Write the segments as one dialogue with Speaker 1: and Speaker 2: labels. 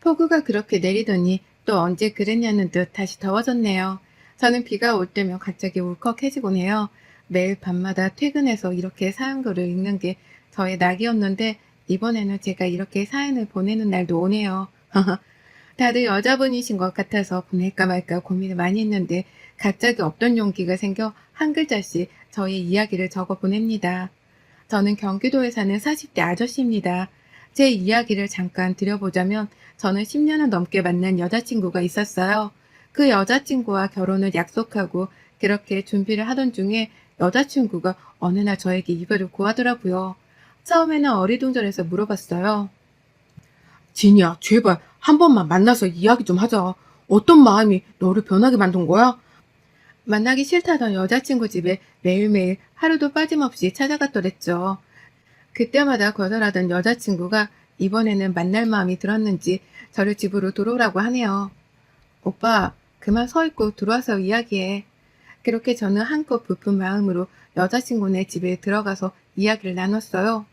Speaker 1: 폭우가 그렇게 내리더니 또 언제 그랬냐는 듯 다시 더워졌네요. 저는 비가 올 때면 갑자기 울컥해지곤 해요. 매일 밤마다 퇴근해서 이렇게 사연글을 읽는 게 저의 낙이었는데 이번에는 제가 이렇게 사연을 보내는 날도 오네요. 다들 여자분이신 것 같아서 보낼까 말까 고민을 많이 했는데 갑자기 없던 용기가 생겨 한 글자씩 저의 이야기를 적어 보냅니다. 저는 경기도에 사는 40대 아저씨입니다. 제 이야기를 잠깐 드려보자면 저는 10년을 넘게 만난 여자친구가 있었어요. 그 여자친구와 결혼을 약속하고 그렇게 준비를 하던 중에 여자친구가 어느 날 저에게 이별을 고하더라고요. 처음에는 어리둥절해서 물어봤어요.
Speaker 2: 진이야, 제발 한 번만 만나서 이야기 좀 하자. 어떤 마음이 너를 변하게 만든 거야?
Speaker 1: 만나기 싫다던 여자친구 집에 매일매일 하루도 빠짐없이 찾아갔더랬죠. 그때마다 거절하던 여자친구가 이번에는 만날 마음이 들었는지 저를 집으로 들어오라고 하네요. 오빠, 그만 서 있고 들어와서 이야기해. 그렇게 저는 한껏 부푼 마음으로 여자친구네 집에 들어가서 이야기를 나눴어요.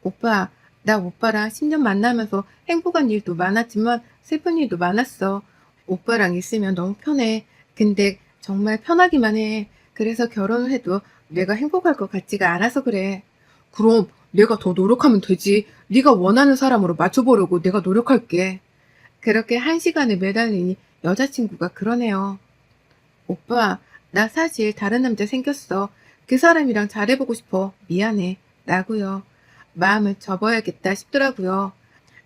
Speaker 1: 오빠, 나 오빠랑 10년 만나면서 행복한 일도 많았지만 슬픈 일도 많았어. 오빠랑 있으면 너무 편해. 근데 정말 편하기만 해. 그래서 결혼을 해도 내가 행복할 것 같지가 않아서 그래.
Speaker 2: 그럼 내가 더 노력하면 되지. 네가 원하는 사람으로 맞춰보려고 내가 노력할게.
Speaker 1: 그렇게 1시간을 매달리니 여자친구가 그러네요. 오빠, 나 사실 다른 남자 생겼어. 그 사람이랑 잘해보고 싶어. 미안해. 라고요. 마음을 접어야겠다 싶더라고요.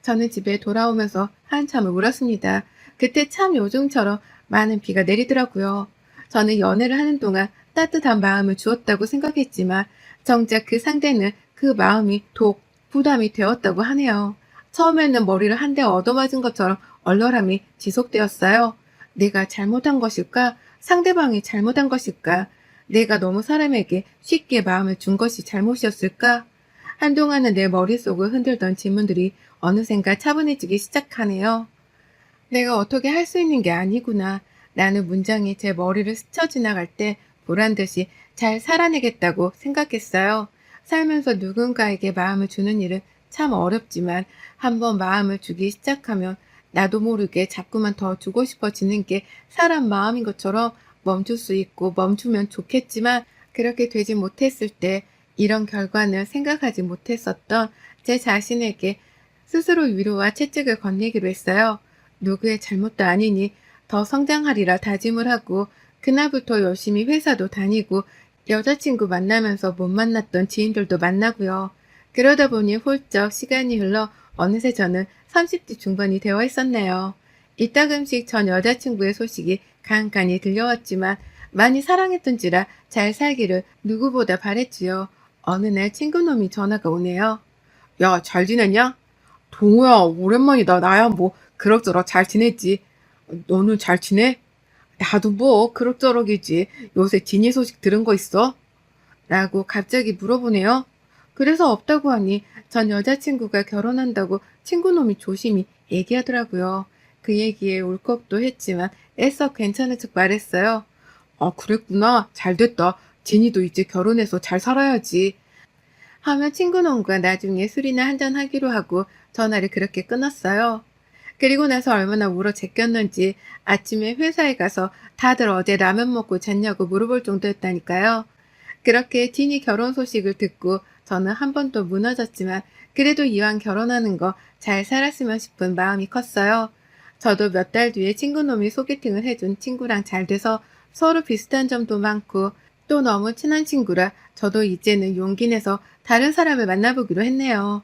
Speaker 1: 저는 집에 돌아오면서 한참을 울었습니다. 그때 참 요즘처럼 많은 비가 내리더라고요. 저는 연애를 하는 동안 따뜻한 마음을 주었다고 생각했지만 정작 그 상대는 그 마음이 독, 부담이 되었다고 하네요. 처음에는 머리를 한 대 얻어맞은 것처럼 얼얼함이 지속되었어요. 내가 잘못한 것일까? 상대방이 잘못한 것일까? 내가 너무 사람에게 쉽게 마음을 준 것이 잘못이었을까? 한동안은 내 머릿속을 흔들던 질문들이 어느샌가 차분해지기 시작하네요. 내가 어떻게 할 수 있는 게 아니구나. 라는 문장이 제 머리를 스쳐 지나갈 때 보란듯이 잘 살아내겠다고 생각했어요. 살면서 누군가에게 마음을 주는 일은 참 어렵지만 한번 마음을 주기 시작하면 나도 모르게 자꾸만 더 주고 싶어지는 게 사람 마음인 것처럼 멈출 수 있고 멈추면 좋겠지만 그렇게 되지 못했을 때 이런 결과는 생각하지 못했었던 제 자신에게 스스로 위로와 채찍을 건네기로 했어요. 누구의 잘못도 아니니 더 성장하리라 다짐을 하고 그날부터 열심히 회사도 다니고 여자친구 만나면서 못 만났던 지인들도 만나고요. 그러다 보니 훌쩍 시간이 흘러 어느새 저는 30대 중반이 되어 있었네요. 이따금씩 전 여자친구의 소식이 간간히 들려왔지만 많이 사랑했던지라 잘 살기를 누구보다 바랬지요. 어느 날 친구놈이 전화가 오네요.
Speaker 2: 야, 잘 지냈냐? 동호야, 오랜만이다. 나야 뭐 그럭저럭 잘 지냈지. 너는 잘 지내? 나도 뭐 그럭저럭이지. 요새 진이 소식 들은 거 있어?
Speaker 1: 라고 갑자기 물어보네요. 그래서 없다고 하니 전 여자친구가 결혼한다고 친구놈이 조심히 얘기하더라고요. 그 얘기에 울컥도 했지만 애써 괜찮은 척 말했어요.
Speaker 2: 아, 그랬구나. 잘 됐다. 진이도 이제 결혼해서 잘 살아야지.
Speaker 1: 하며 친구놈과 나중에 술이나 한잔 하기로 하고 전화를 그렇게 끊었어요. 그리고 나서 얼마나 울어 제꼈는지 아침에 회사에 가서 다들 어제 라면 먹고 잤냐고 물어볼 정도였다니까요. 그렇게 진이 결혼 소식을 듣고 저는 한 번 또 무너졌지만 그래도 이왕 결혼하는 거 잘 살았으면 싶은 마음이 컸어요. 저도 몇 달 뒤에 친구놈이 소개팅을 해준 친구랑 잘 돼서 서로 비슷한 점도 많고 또 너무 친한 친구라 저도 이제는 용기 내서 다른 사람을 만나보기로 했네요.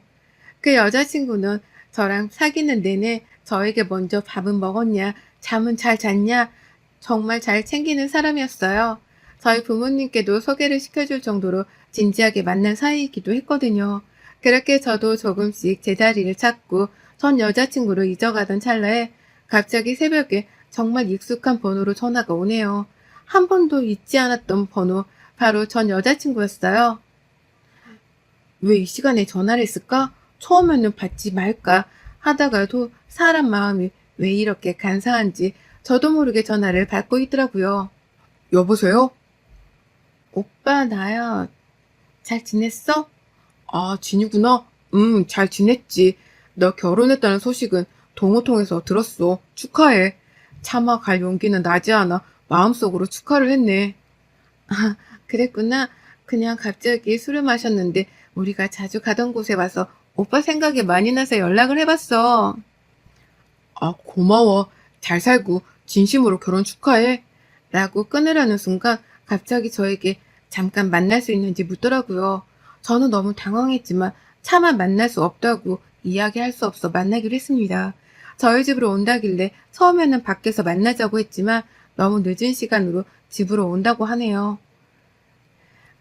Speaker 1: 그 여자친구는 저랑 사귀는 내내 저에게 먼저 밥은 먹었냐, 잠은 잘 잤냐, 정말 잘 챙기는 사람이었어요. 저희 부모님께도 소개를 시켜줄 정도로 진지하게 만난 사이이기도 했거든요. 그렇게 저도 조금씩 제 자리를 찾고 전 여자친구를 잊어가던 찰나에 갑자기 새벽에 정말 익숙한 번호로 전화가 오네요. 한 번도 잊지 않았던 번호, 바로 전 여자친구였어요. 왜 이 시간에 전화를 했을까? 처음에는 받지 말까 하다가도 사람 마음이 왜 이렇게 간사한지 저도 모르게 전화를 받고 있더라고요.
Speaker 2: 여보세요?
Speaker 1: 오빠, 나야. 잘 지냈어?
Speaker 2: 아, 진이구나. 잘 지냈지. 너 결혼했다는 소식은 동호 통해서 들었어. 축하해. 차마 갈 용기는 나지 않아 마음속으로 축하를 했네.
Speaker 1: 그랬구나. 그냥 갑자기 술을 마셨는데 우리가 자주 가던 곳에 와서 오빠 생각이 많이 나서 연락을 해봤어.
Speaker 2: 아, 고마워. 잘 살고 진심으로 결혼 축하해.
Speaker 1: 라고 끊으려는 순간 갑자기 저에게 잠깐 만날 수 있는지 묻더라고요. 저는 너무 당황했지만 차마 만날 수 없다고 이야기할 수 없어 만나기로 했습니다. 저희 집으로 온다길래 처음에는 밖에서 만나자고 했지만 너무 늦은 시간으로 집으로 온다고 하네요.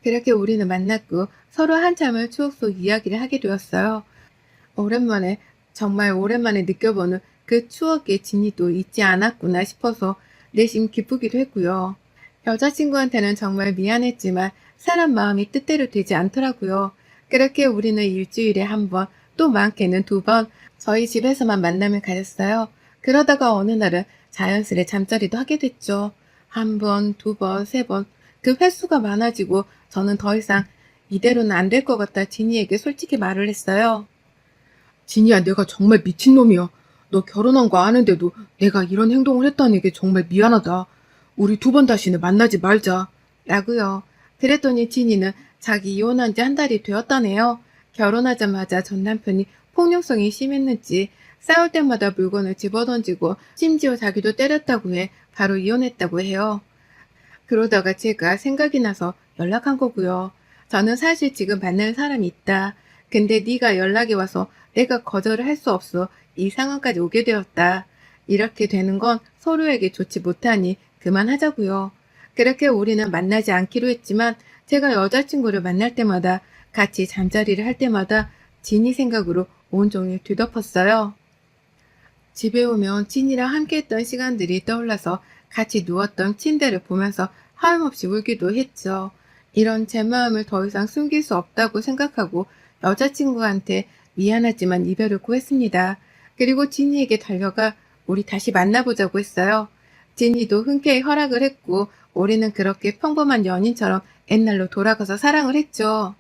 Speaker 1: 그렇게 우리는 만났고 서로 한참을 추억 속 이야기를 하게 되었어요. 오랜만에, 정말 오랜만에 느껴보는 그 추억의 진이도 잊지 않았구나 싶어서 내심 기쁘기도 했고요. 여자친구한테는 정말 미안했지만 사람 마음이 뜻대로 되지 않더라고요. 그렇게 우리는 일주일에 한 번, 또 많게는 두 번 저희 집에서만 만남을 가졌어요. 그러다가 어느 날은 자연스레 잠자리도 하게 됐죠. 한 번, 두 번, 세 번. 그 횟수가 많아지고 저는 더 이상 이대로는 안 될 것 같다 진이에게 솔직히 말을 했어요.
Speaker 2: 진이야, 내가 정말 미친놈이야. 너 결혼한 거 아는데도 내가 이런 행동을 했다는 게 정말 미안하다. 우리 두 번 다시는 만나지 말자.
Speaker 1: 라고요. 그랬더니 진이는 자기 이혼한 지 한 달이 되었다네요. 결혼하자마자 전 남편이 폭력성이 심했는지 싸울 때마다 물건을 집어던지고 심지어 자기도 때렸다고 해 바로 이혼했다고 해요. 그러다가 제가 생각이 나서 연락한 거고요. 저는 사실 지금 만날 사람이 있다. 근데 네가 연락이 와서 내가 거절을 할 수 없어 이 상황까지 오게 되었다. 이렇게 되는 건 서로에게 좋지 못하니 그만하자고요. 그렇게 우리는 만나지 않기로 했지만 제가 여자친구를 만날 때마다 같이 잠자리를 할 때마다 진이 생각으로 온종일 뒤덮었어요. 집에 오면 진이랑 함께했던 시간들이 떠올라서 같이 누웠던 침대를 보면서 하염없이 울기도 했죠. 이런 제 마음을 더 이상 숨길 수 없다고 생각하고 여자친구한테 미안하지만 이별을 고했습니다. 그리고 진이에게 달려가 우리 다시 만나보자고 했어요. 진이도 흔쾌히 허락을 했고 우리는 그렇게 평범한 연인처럼 옛날로 돌아가서 사랑을 했죠.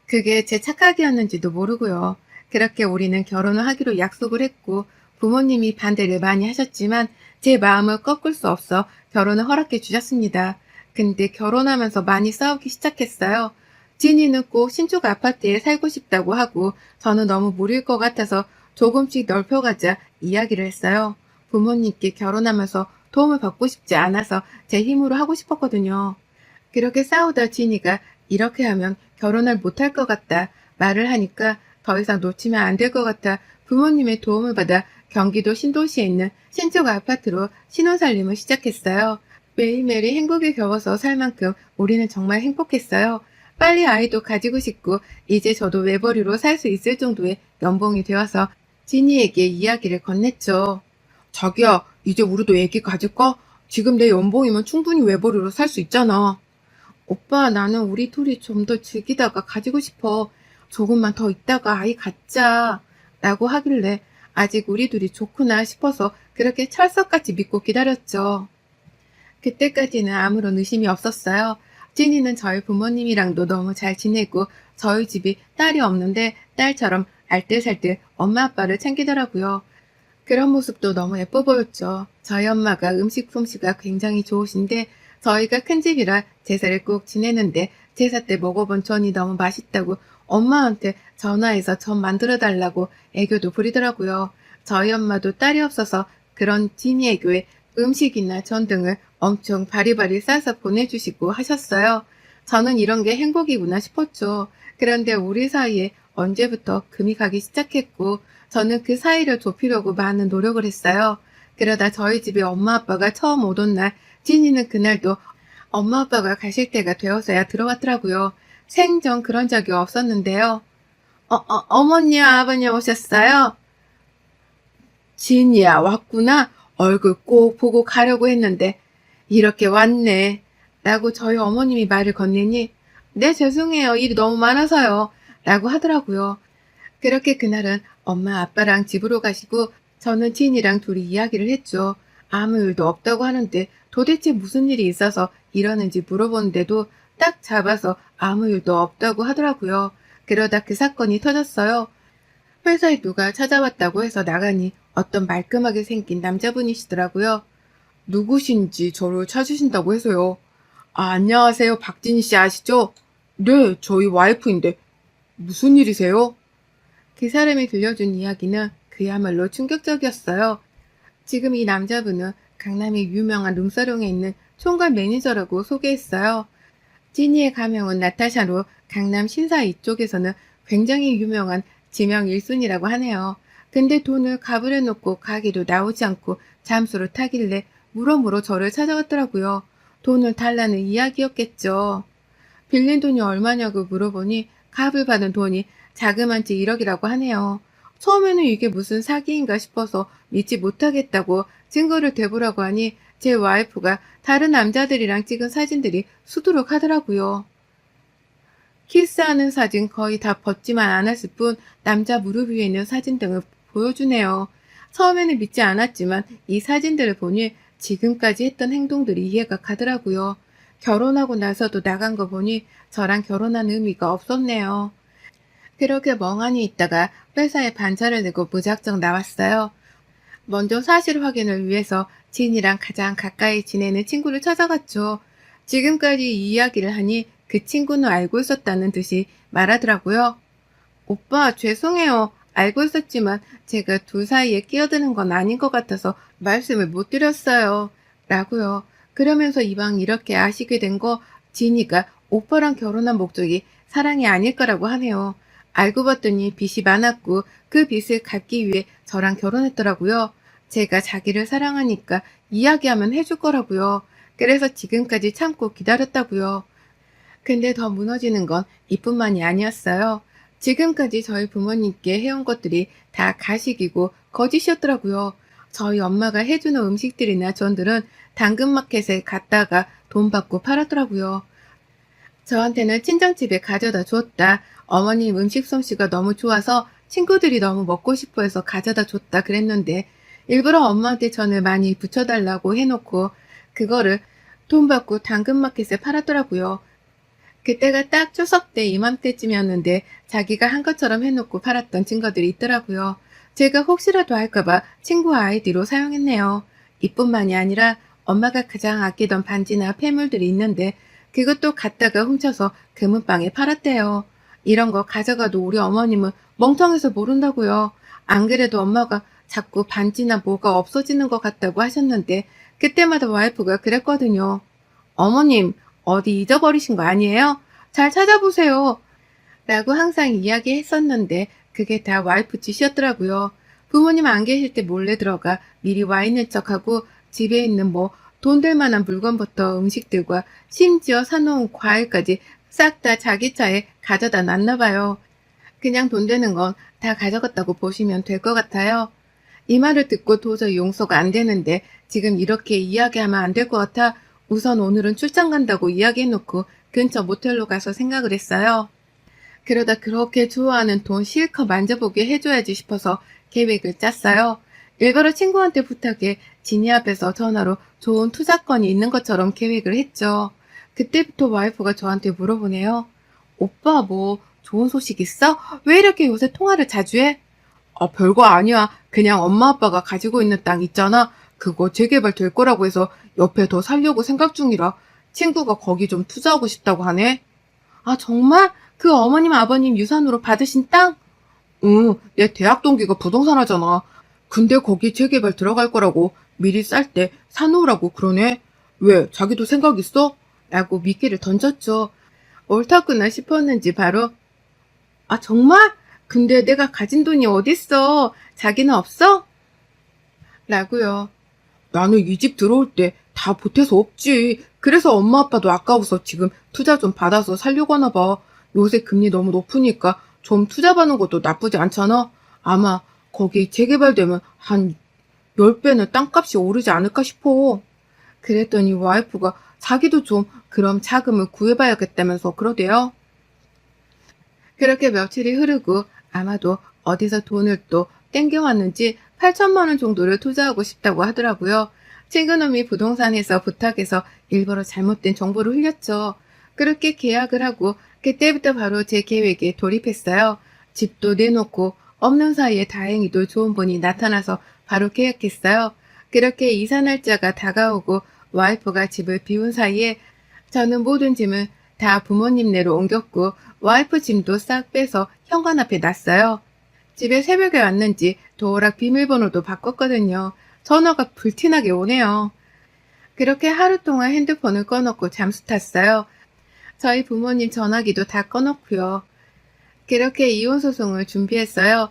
Speaker 1: 그게 제 착각이었는지도 모르고요. 그렇게 우리는 결혼을 하기로 약속을 했고 부모님이 반대를 많이 하셨지만 제 마음을 꺾을 수 없어 결혼을 허락해 주셨습니다. 근데 결혼하면서 많이 싸우기 시작했어요. 진이는 꼭 신축 아파트에 살고 싶다고 하고 저는 너무 무리일 것 같아서 조금씩 넓혀가자 이야기를 했어요. 부모님께 결혼하면서 도움을 받고 싶지 않아서 제 힘으로 하고 싶었거든요. 그렇게 싸우다 진이가 이렇게 하면 결혼을 못할 것 같다 말을 하니까 더 이상 놓치면 안 될 것 같아 부모님의 도움을 받아 경기도 신도시에 있는 신축 아파트로 신혼살림을 시작했어요. 매일매일이 행복에 겨워서 살 만큼 우리는 정말 행복했어요. 빨리 아이도 가지고 싶고 이제 저도 외벌이로 살 수 있을 정도의 연봉이 되어서 진이에게 이야기를 건넸죠.
Speaker 2: 자기야, 이제 우리도 애기 가질까? 지금 내 연봉이면 충분히 외벌이로 살 수 있잖아.
Speaker 1: 오빠, 나는 우리 둘이 좀 더 즐기다가 가지고 싶어. 조금만 더 있다가 아이 갖자. 라고 하길래 아직 우리 둘이 좋구나 싶어서 그렇게 철석같이 믿고 기다렸죠. 그때까지는 아무런 의심이 없었어요. 찐이는 저희 부모님이랑도 너무 잘 지내고 저희 집이 딸이 없는데 딸처럼 알뜰살뜰 엄마 아빠를 챙기더라고요. 그런 모습도 너무 예뻐 보였죠. 저희 엄마가 음식 솜씨가 굉장히 좋으신데 저희가 큰 집이라 제사를 꼭 지내는데 제사 때 먹어본 전이 너무 맛있다고 엄마한테 전화해서 전 만들어 달라고 애교도 부리더라고요. 저희 엄마도 딸이 없어서 그런 진이 애교에 음식이나 전 등을 엄청 바리바리 싸서 보내주시고 하셨어요. 저는 이런 게 행복이구나 싶었죠. 그런데 우리 사이에 언제부터 금이 가기 시작했고 저는 그 사이를 좁히려고 많은 노력을 했어요. 그러다 저희 집에 엄마 아빠가 처음 오던 날 진이는 그날도 엄마 아빠가 가실 때가 되어서야 들어왔더라고요. 생전 그런 적이 없었는데요. 어머니와 아버님 오셨어요? 진이야 왔구나. 얼굴 꼭 보고 가려고 했는데 이렇게 왔네. 라고 저희 어머님이 말을 건네니 네 죄송해요. 일이 너무 많아서요. 라고 하더라고요. 그렇게 그날은 엄마 아빠랑 집으로 가시고 저는 진이랑 둘이 이야기를 했죠. 아무 일도 없다고 하는데 도대체 무슨 일이 있어서 이러는지 물어보는데도 딱 잡아서 아무 일도 없다고 하더라고요. 그러다 그 사건이 터졌어요. 회사에 누가 찾아왔다고 해서 나가니 어떤 말끔하게 생긴 남자분이시더라고요.
Speaker 2: 누구신지 저를 찾으신다고 해서요. 아, 안녕하세요. 박진희 씨 아시죠? 네, 저희 와이프인데 무슨 일이세요?
Speaker 1: 그 사람이 들려준 이야기는 그야말로 충격적이었어요. 지금 이 남자분은 강남의 유명한 룸사롱에 있는 총괄 매니저라고 소개했어요. 지니의 가명은 나타샤로 강남 신사 이쪽에서는 굉장히 유명한 지명 1순위라고 하네요. 근데 돈을 가불해 놓고 가게도 나오지 않고 잠수를 타길래 물어물어 저를 찾아왔더라고요. 돈을 달라는 이야기였겠죠. 빌린 돈이 얼마냐고 물어보니 값을 받은 돈이 자그만치 1억이라고 하네요. 처음에는 이게 무슨 사기인가 싶어서 믿지 못하겠다고 증거를 대보라고 하니 제 와이프가 다른 남자들이랑 찍은 사진들이 수두룩하더라고요. 키스하는 사진 거의 다 벗지만 않았을 뿐 남자 무릎 위에 있는 사진 등을 보여주네요. 처음에는 믿지 않았지만 이 사진들을 보니 지금까지 했던 행동들이 이해가 가더라고요. 결혼하고 나서도 나간 거 보니 저랑 결혼한 의미가 없었네요. 그렇게 멍하니 있다가 회사에 반차를 내고 무작정 나왔어요. 먼저 사실 확인을 위해서 진이랑 가장 가까이 지내는 친구를 찾아갔죠. 지금까지 이 이야기를 하니 그 친구는 알고 있었다는 듯이 말하더라고요. 오빠, 죄송해요. 알고 있었지만 제가 둘 사이에 끼어드는 건 아닌 것 같아서 말씀을 못 드렸어요. 라고요. 그러면서 이왕 이렇게 아시게 된 거 진이가 오빠랑 결혼한 목적이 사랑이 아닐 거라고 하네요. 알고 봤더니 빚이 많았고 그 빚을 갚기 위해 저랑 결혼했더라고요. 제가 자기를 사랑하니까 이야기하면 해줄 거라고요. 그래서 지금까지 참고 기다렸다고요. 근데 더 무너지는 건 이뿐만이 아니었어요. 지금까지 저희 부모님께 해온 것들이 다 가식이고 거짓이었더라고요. 저희 엄마가 해주는 음식들이나 전들은 당근마켓에 갔다가 돈 받고 팔았더라고요. 저한테는 친정집에 가져다 줬다. 어머님 음식 솜씨가 너무 좋아서 친구들이 너무 먹고 싶어 해서 가져다 줬다 그랬는데 일부러 엄마한테 전을 많이 붙여달라고 해놓고 그거를 돈 받고 당근마켓에 팔았더라고요. 그때가 딱 추석 때 이맘때쯤이었는데 자기가 한 것처럼 해놓고 팔았던 증거들이 있더라고요. 제가 혹시라도 할까봐 친구 아이디로 사용했네요. 이뿐만이 아니라 엄마가 가장 아끼던 반지나 폐물들이 있는데 그것도 갖다가 훔쳐서 금은방에 팔았대요. 이런 거 가져가도 우리 어머님은 멍청해서 모른다고요. 안 그래도 엄마가 자꾸 반지나 뭐가 없어지는 것 같다고 하셨는데 그때마다 와이프가 그랬거든요. 어머님, 어디 잊어버리신 거 아니에요? 잘 찾아보세요. 라고 항상 이야기했었는데 그게 다 와이프 짓이었더라고요. 부모님 안 계실 때 몰래 들어가 미리 와 있는 척하고 집에 있는 뭐 돈 될 만한 물건부터 음식들과 심지어 사놓은 과일까지 싹 다 자기 차에 가져다 놨나 봐요. 그냥 돈 되는 건 다 가져갔다고 보시면 될 것 같아요. 이 말을 듣고 도저히 용서가 안 되는데 지금 이렇게 이야기하면 안 될 것 같아 우선 오늘은 출장 간다고 이야기해놓고 근처 모텔로 가서 생각을 했어요. 그러다 그렇게 좋아하는 돈 실컷 만져보게 해줘야지 싶어서 계획을 짰어요. 일부러 친구한테 부탁해 지니 앞에서 전화로 좋은 투자건이 있는 것처럼 계획을 했죠. 그때부터 와이프가 저한테 물어보네요. 오빠 뭐 좋은 소식 있어? 왜 이렇게 요새 통화를 자주 해?
Speaker 2: 아, 별거 아니야. 그냥 엄마 아빠가 가지고 있는 땅 있잖아. 그거 재개발 될 거라고 해서 옆에 더 살려고 생각 중이라 친구가 거기 좀 투자하고 싶다고 하네.
Speaker 1: 아 정말? 그 어머님 아버님 유산으로 받으신 땅?
Speaker 2: 응, 내 대학 동기가 부동산 하잖아. 근데 거기 재개발 들어갈 거라고 미리 쌀 때 사놓으라고 그러네. 왜, 자기도 생각 있어?
Speaker 1: 라고 미끼를 던졌죠. 옳다구나 싶었는지 바로 아 정말? 근데 내가 가진 돈이 어딨어? 자기는 없어? 라고요.
Speaker 2: 나는 이 집 들어올 때 다 보태서 없지. 그래서 엄마 아빠도 아까워서 지금 투자 좀 받아서 살려고 하나 봐. 요새 금리 너무 높으니까 좀 투자 받는 것도 나쁘지 않잖아. 아마 거기 재개발되면 한 10배는 땅값이 오르지 않을까 싶어.
Speaker 1: 그랬더니 와이프가 자기도 좀 그럼 자금을 구해봐야겠다면서 그러대요. 그렇게 며칠이 흐르고 아마도 어디서 돈을 또 땡겨왔는지 8천만 원 정도를 투자하고 싶다고 하더라고요. 친구놈이 부동산에서 부탁해서 일부러 잘못된 정보를 흘렸죠. 그렇게 계약을 하고 그때부터 바로 제 계획에 돌입했어요. 집도 내놓고 없는 사이에 다행히도 좋은 분이 나타나서 바로 계약했어요. 그렇게 이사 날짜가 다가오고 와이프가 집을 비운 사이에 저는 모든 짐을 다 부모님네로 옮겼고 와이프 짐도 싹 빼서 현관 앞에 놨어요. 집에 새벽에 왔는지 도어락 비밀번호도 바꿨거든요. 전화가 불티나게 오네요. 그렇게 하루 동안 핸드폰을 꺼놓고 잠수 탔어요. 저희 부모님 전화기도 다 꺼놓고요. 그렇게 이혼 소송을 준비했어요.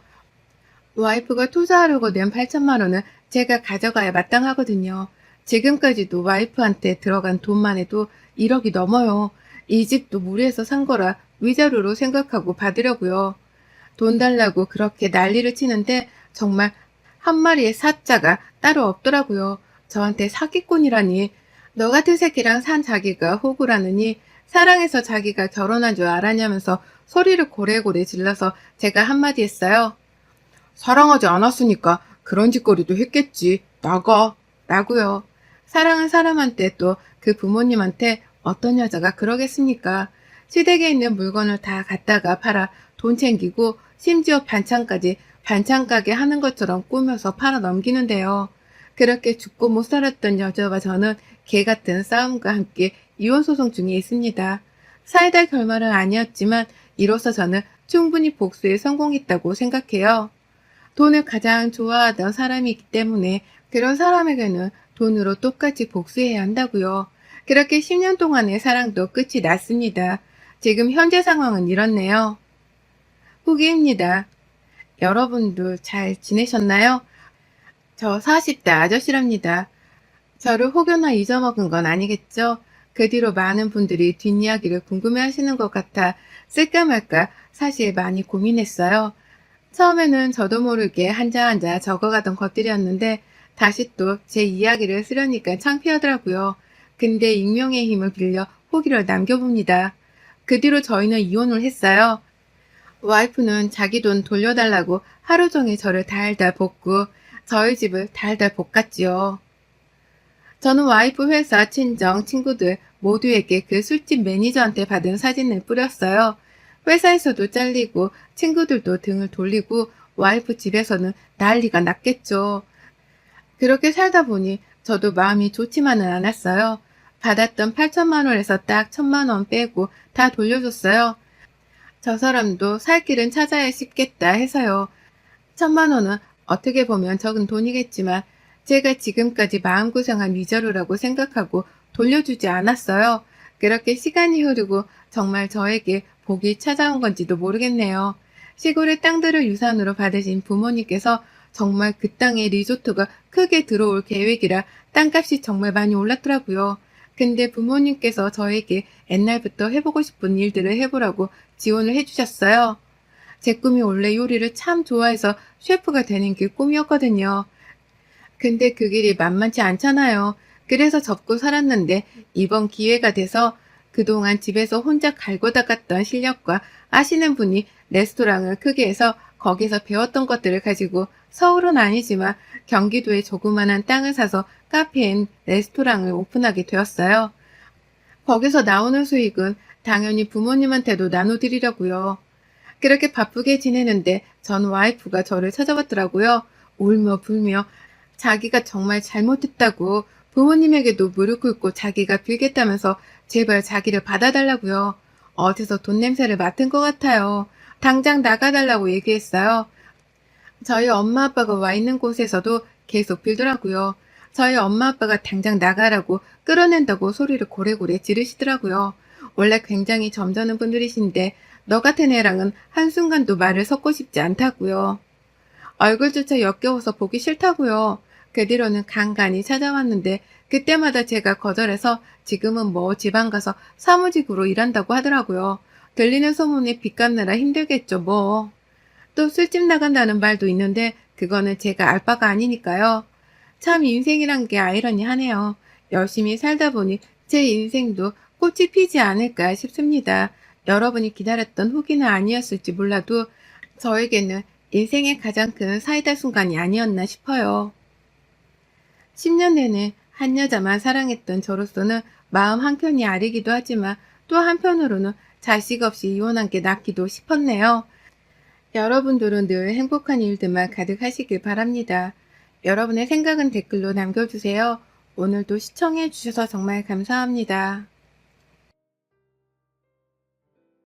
Speaker 1: 와이프가 투자하려고 낸 8천만 원은 제가 가져가야 마땅하거든요. 지금까지도 와이프한테 들어간 돈만 해도 1억이 넘어요. 이 집도 무리해서 산 거라 위자료로 생각하고 받으려고요. 돈 달라고 그렇게 난리를 치는데 정말 한 마리의 사자가 따로 없더라고요. 저한테 사기꾼이라니. 너 같은 새끼랑 산 자기가 호구라느니 사랑해서 자기가 결혼한 줄 알았냐면서 소리를 고래고래 질러서 제가 한마디 했어요.
Speaker 2: 사랑하지 않았으니까 그런 짓거리도 했겠지. 나가.
Speaker 1: 라고요. 사랑한 사람한테 또 그 부모님한테 어떤 여자가 그러겠습니까? 시댁에 있는 물건을 다 갖다가 팔아 돈 챙기고 심지어 반찬까지 반찬 가게 하는 것처럼 꾸며서 팔아 넘기는데요. 그렇게 죽고 못 살았던 여자와 저는 개 같은 싸움과 함께 이혼 소송 중에 있습니다. 사이다 결말은 아니었지만 이로써 저는 충분히 복수에 성공했다고 생각해요. 돈을 가장 좋아하던 사람이기 때문에 그런 사람에게는 돈으로 똑같이 복수해야 한다고요. 그렇게 10년 동안의 사랑도 끝이 났습니다. 지금 현재 상황은 이렇네요. 후기입니다. 여러분도 잘 지내셨나요? 저 40대 아저씨랍니다. 저를 혹여나 잊어먹은 건 아니겠죠? 그 뒤로 많은 분들이 뒷이야기를 궁금해하시는 것 같아 쓸까 말까 사실 많이 고민했어요. 처음에는 저도 모르게 한자 한자 적어가던 것들이었는데 다시 또 제 이야기를 쓰려니까 창피하더라고요. 근데 익명의 힘을 빌려 후기를 남겨봅니다. 그 뒤로 저희는 이혼을 했어요. 와이프는 자기 돈 돌려달라고 하루 종일 저를 달달 볶고 저희 집을 달달 볶았지요. 저는 와이프 회사, 친정, 친구들 모두에게 그 술집 매니저한테 받은 사진을 뿌렸어요. 회사에서도 잘리고 친구들도 등을 돌리고 와이프 집에서는 난리가 났겠죠. 그렇게 살다 보니 저도 마음이 좋지만은 않았어요. 받았던 8천만 원에서 딱 1천만 원 빼고 다 돌려줬어요. 저 사람도 살 길은 찾아야 싶겠다 해서요. 1천만 원은 어떻게 보면 적은 돈이겠지만 제가 지금까지 마음고생한 위자료라고 생각하고 돌려주지 않았어요. 그렇게 시간이 흐르고 정말 저에게 복이 찾아온 건지도 모르겠네요. 시골의 땅들을 유산으로 받으신 부모님께서 정말 그 땅에 리조트가 크게 들어올 계획이라 땅값이 정말 많이 올랐더라고요. 근데 부모님께서 저에게 옛날부터 해보고 싶은 일들을 해보라고 지원을 해주셨어요. 제 꿈이 원래 요리를 참 좋아해서 셰프가 되는 게 꿈이었거든요. 근데 그 길이 만만치 않잖아요. 그래서 접고 살았는데 이번 기회가 돼서 그동안 집에서 혼자 갈고 닦았던 실력과 아시는 분이 레스토랑을 크게 해서 거기서 배웠던 것들을 가지고 서울은 아니지만 경기도에 조그만한 땅을 사서 카페 앤 레스토랑을 오픈하게 되었어요. 거기서 나오는 수익은 당연히 부모님한테도 나눠드리려고요. 그렇게 바쁘게 지내는데 전 와이프가 저를 찾아왔더라고요. 울며 불며 자기가 정말 잘못했다고 부모님에게도 무릎 꿇고 자기가 빌겠다면서 제발 자기를 받아달라고요. 어디서 돈 냄새를 맡은 것 같아요. 당장 나가달라고 얘기했어요. 저희 엄마 아빠가 와 있는 곳에서도 계속 빌더라고요. 저희 엄마 아빠가 당장 나가라고 끌어낸다고 소리를 고래고래 지르시더라고요. 원래 굉장히 점잖은 분들이신데 너 같은 애랑은 한순간도 말을 섞고 싶지 않다고요. 얼굴조차 역겨워서 보기 싫다고요. 그 뒤로는 간간히 찾아왔는데 그때마다 제가 거절해서 지금은 뭐 지방 가서 사무직으로 일한다고 하더라고요. 들리는 소문에 빚 갚느라 힘들겠죠 뭐. 또 술집 나간다는 말도 있는데 그거는 제가 알 바가 아니니까요. 참 인생이란 게 아이러니하네요. 열심히 살다 보니 제 인생도 꽃이 피지 않을까 싶습니다. 여러분이 기다렸던 후기는 아니었을지 몰라도 저에게는 인생의 가장 큰 사이다 순간이 아니었나 싶어요. 10년 내내 한 여자만 사랑했던 저로서는 마음 한켠이 아리기도 하지만 또 한편으로는 자식 없이 이혼한 게 낫기도 싶었네요. 여러분들은 늘 행복한 일들만 가득하시길 바랍니다. 여러분의 생각은 댓글로 남겨주세요. 오늘도 시청해 주셔서 정말 감사합니다.